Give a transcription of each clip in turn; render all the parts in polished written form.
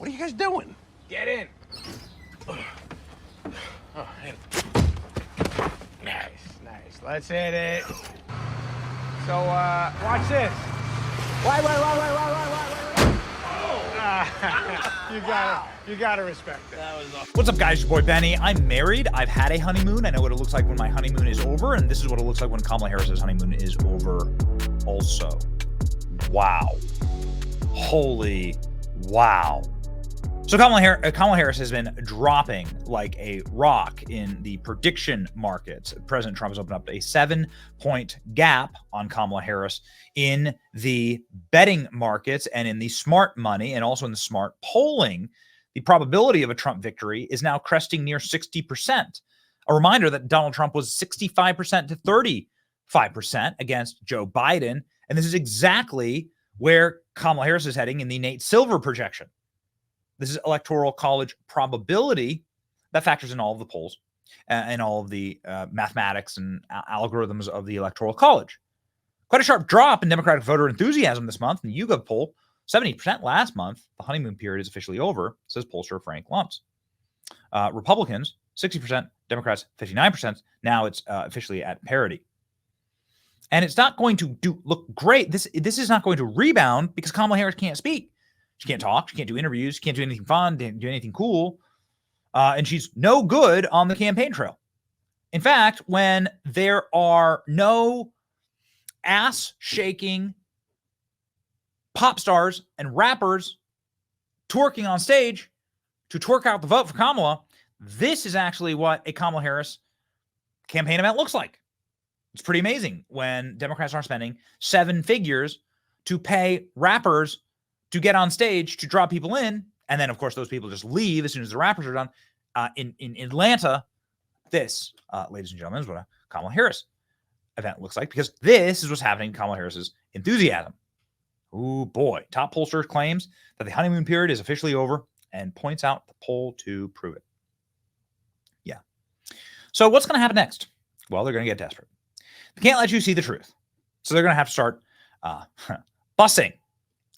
What are you guys doing? Get in. Oh, in. Nice. Let's hit it. So, watch this. Wait. You gotta respect it. That was awesome. What's up, guys? Your boy Benny. I'm married. I've had a honeymoon. I know what it looks like when my honeymoon is over, and this is what it looks like when Kamala Harris's honeymoon is over also. Wow. Holy wow. So Kamala Harris has been dropping like a rock in the prediction markets. President Trump has opened up a 7-point gap on Kamala Harris in the betting markets and in the smart money and also in the smart polling. The probability of a Trump victory is now cresting near 60%. A reminder that Donald Trump was 65% to 35% against Joe Biden. And this is exactly where Kamala Harris is heading in the Nate Silver projection. This is electoral college probability that factors in all of the polls and all of the mathematics and algorithms of the electoral college. Quite a sharp drop in Democratic voter enthusiasm this month in the YouGov poll, 70% last month. The honeymoon period is officially over, says pollster Frank Luntz. Republicans, 60%, Democrats, 59%. Now it's officially at parity. And it's not going to look great. This is not going to rebound because Kamala Harris can't speak. She can't talk. She can't do interviews. She can't do anything fun, can't do anything cool. And she's no good on the campaign trail. In fact, when there are no ass-shaking pop stars and rappers twerking on stage to twerk out the vote for Kamala, this is actually what a Kamala Harris campaign event looks like. It's pretty amazing when Democrats are spending 7 figures to pay rappers to get on stage to draw people in. And then, of course, those people just leave as soon as the rappers are done. In Atlanta, this, ladies and gentlemen, is what a Kamala Harris event looks like, because this is what's happening in Kamala Harris's enthusiasm. Oh, boy. Top pollster claims that the honeymoon period is officially over and points out the poll to prove it. Yeah. So what's going to happen next? Well, they're going to get desperate. They can't let you see the truth. So they're going to have to start bussing.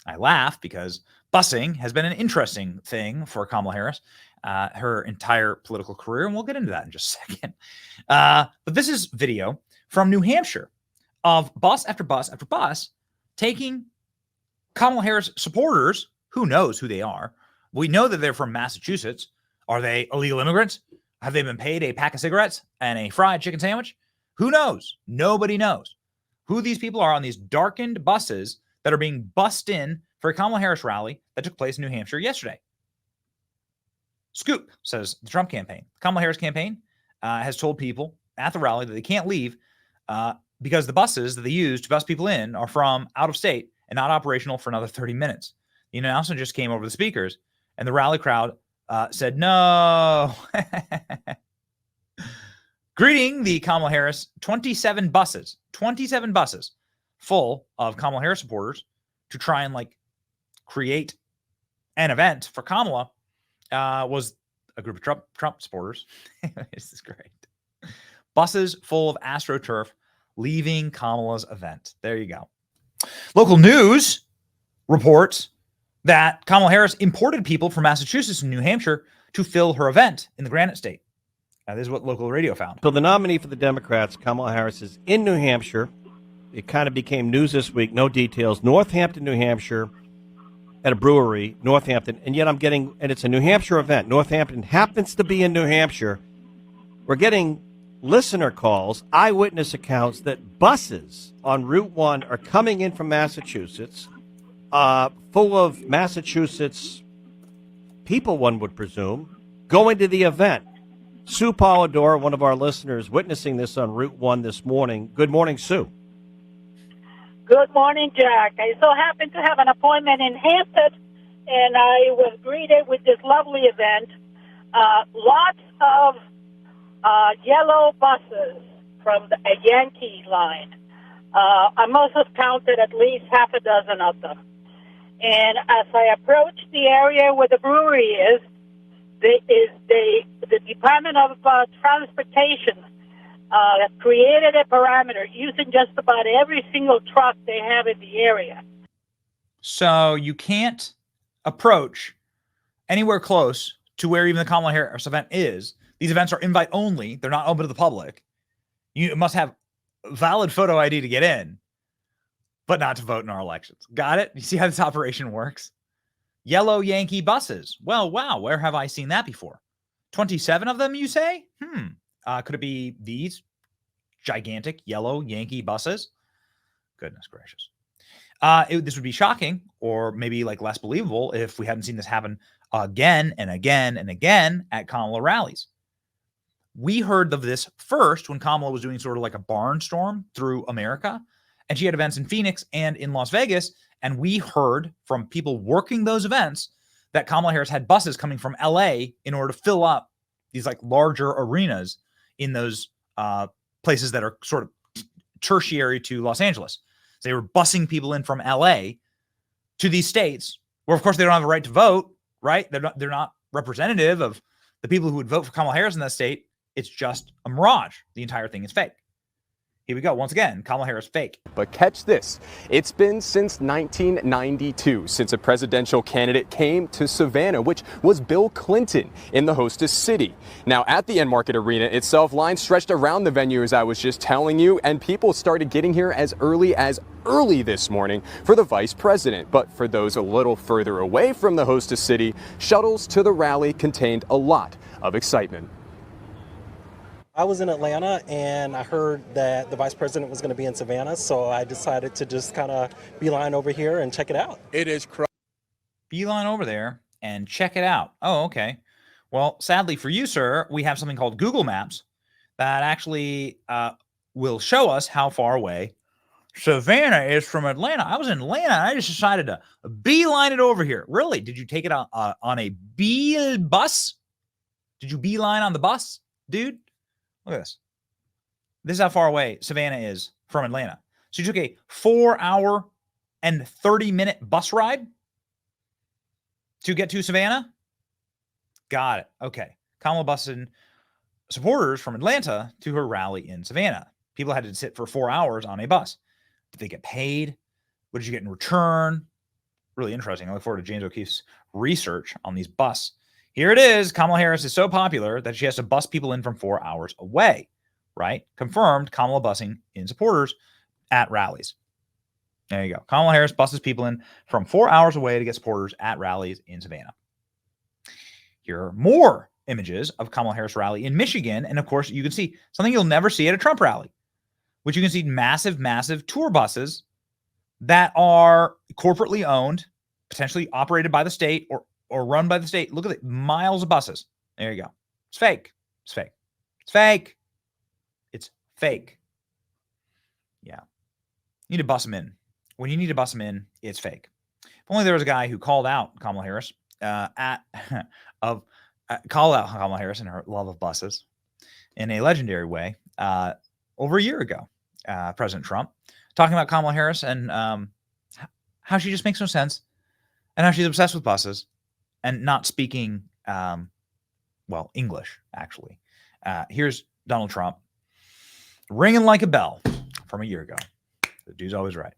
I laugh because bussing has been an interesting thing for Kamala Harris, her entire political career, and we'll get into that in just a second. But this is video from New Hampshire of bus after bus after bus taking Kamala Harris supporters. Who knows who they are? We know that they're from Massachusetts. Are they illegal immigrants? Have they been paid a pack of cigarettes and a fried chicken sandwich? Who knows? Nobody knows who these people are on these darkened buses that are being bussed in for a Kamala Harris rally that took place in New Hampshire yesterday. Scoop, says the Trump campaign. The Kamala Harris campaign has told people at the rally that they can't leave because the buses that they use to bus people in are from out of state and not operational for another 30 minutes. The announcement just came over the speakers, and the rally crowd said no. Greeting the Kamala Harris, 27 buses full of Kamala Harris supporters to try and create an event for Kamala was a group of Trump supporters. This is great. Buses full of AstroTurf leaving Kamala's event. There you go. Local news reports that Kamala Harris imported people from Massachusetts and New Hampshire to fill her event in the Granite State. This is what local radio found. So the nominee for the Democrats, Kamala Harris, is in New Hampshire. It kind of became news this week. No details. Northampton, New Hampshire, at a brewery, Northampton. And yet and it's a New Hampshire event. Northampton happens to be in New Hampshire. We're getting listener calls, eyewitness accounts that buses on Route 1 are coming in from Massachusetts, full of Massachusetts people, one would presume, going to the event. Sue Polidor, one of our listeners, witnessing this on Route 1 this morning. Good morning, Sue. Good morning, Jack. I so happened to have an appointment in Hampton, and I was greeted with this lovely event. Lots of yellow buses from a Yankee line. I must have counted at least half a dozen of them. And as I approached the area where the brewery is, the Department of Transportation created a parameter using just about every single truck they have in the area. So you can't approach anywhere close to where even the Kamala Harris event is. These events are invite only. They're not open to the public. You must have valid photo ID to get in, but not to vote in our elections. Got it? You see how this operation works? Yellow Yankee buses. Well, wow. Where have I seen that before? 27 of them, you say? Could it be these gigantic yellow Yankee buses? Goodness gracious. This would be shocking, or maybe like less believable, if we hadn't seen this happen again and again and again at Kamala rallies. We heard of this first when Kamala was doing sort of like a barnstorm through America, and she had events in Phoenix and in Las Vegas. And we heard from people working those events that Kamala Harris had buses coming from LA in order to fill up these like larger arenas in those places that are sort of tertiary to Los Angeles. So they were busing people in from LA to these states where, of course, they don't have a right to vote, right? They're not representative of the people who would vote for Kamala Harris in that state. It's just a mirage. The entire thing is fake. Here we go. Once again, Kamala Harris fake. But catch this. It's been since 1992 since a presidential candidate came to Savannah, which was Bill Clinton in the hostess city. Now, at the N-Market Arena itself, lines stretched around the venue, as I was just telling you, and people started getting here as early this morning for the vice president. But for those a little further away from the hostess city, shuttles to the rally contained a lot of excitement. I was in Atlanta and I heard that the vice president was going to be in Savannah, so I decided to just kind of beeline over here and check it out. It is Beeline over there and check it out. Oh, okay. Well, sadly for you, sir, we have something called Google Maps that actually will show us how far away Savannah is from Atlanta. I was in Atlanta and I just decided to beeline it over here. Really? Did you take it on a bus? Did you beeline on the bus, dude? Look at this. This is how far away Savannah is from Atlanta. So you took a 4-hour and 30-minute bus ride to get to Savannah? Got it. Okay. Kamala busing supporters from Atlanta to her rally in Savannah. People had to sit for 4 hours on a bus. Did they get paid? What did you get in return? Really interesting. I look forward to James O'Keefe's research on these buses. Here it is. Kamala Harris is so popular that she has to bus people in from 4 hours away, right? Confirmed Kamala busing in supporters at rallies. There you go. Kamala Harris buses people in from 4 hours away to get supporters at rallies in Savannah. Here are more images of Kamala Harris rally in Michigan. And of course, you can see something you'll never see at a Trump rally, which you can see massive, massive tour buses that are corporately owned, potentially operated by the state or run by the state. Look at it. Miles of buses. There you go. It's fake. It's fake. It's fake. It's fake. Yeah. You need to bus them in. When you need to bus them in, it's fake. If only there was a guy who called out Kamala Harris called out Kamala Harris and her love of buses in a legendary way over a year ago. President Trump talking about Kamala Harris and how she just makes no sense and how she's obsessed with buses. And not speaking, English, actually. Here's Donald Trump ringing like a bell from a year ago. The dude's always right.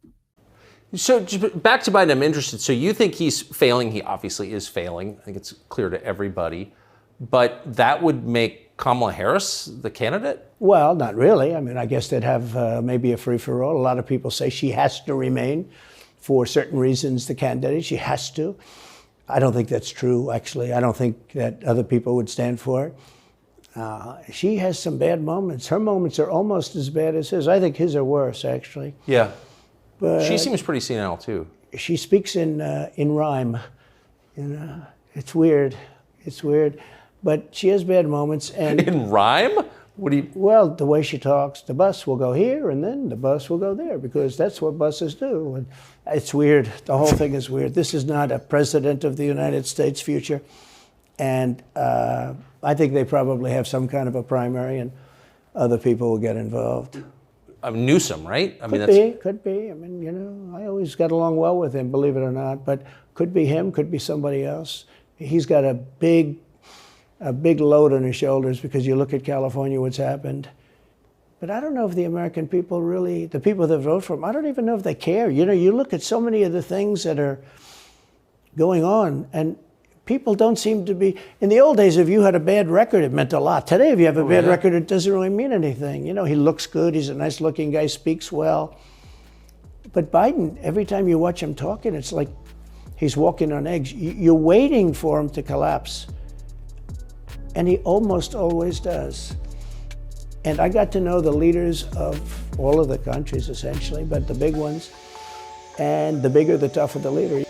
So back to Biden, I'm interested. So you think he's failing? He obviously is failing. I think it's clear to everybody. But that would make Kamala Harris the candidate? Well, not really. I mean, I guess they'd have maybe a free-for-all. A lot of people say she has to remain for certain reasons the candidate. She has to. I don't think that's true, actually. I don't think that other people would stand for it. She has some bad moments. Her moments are almost as bad as his. I think his are worse, actually. Yeah. But she seems pretty senile, too. She speaks in rhyme. It's weird. It's weird. But she has bad moments. And in rhyme? What do you... Well, the way she talks, the bus will go here and then the bus will go there because that's what buses do. And it's weird. The whole thing is weird. This is not a president of the United States future. And I think they probably have some kind of a primary and other people will get involved. Newsom, right? Could be. I mean, I always got along well with him, believe it or not. But could be him, could be somebody else. He's got a big load on his shoulders because you look at California, what's happened. But I don't know if the American people really, the people that vote for him, I don't even know if they care. You look at so many of the things that are going on, and people don't seem to be. In the old days, if you had a bad record, it meant a lot. Today, if you have a bad record, it doesn't really mean anything. You know, he looks good. He's a nice-looking guy, speaks well. But Biden, every time you watch him talking, it's like he's walking on eggs. You're waiting for him to collapse. And he almost always does. And I got to know the leaders of all of the countries, essentially, but the big ones. And the bigger, the tougher the leader.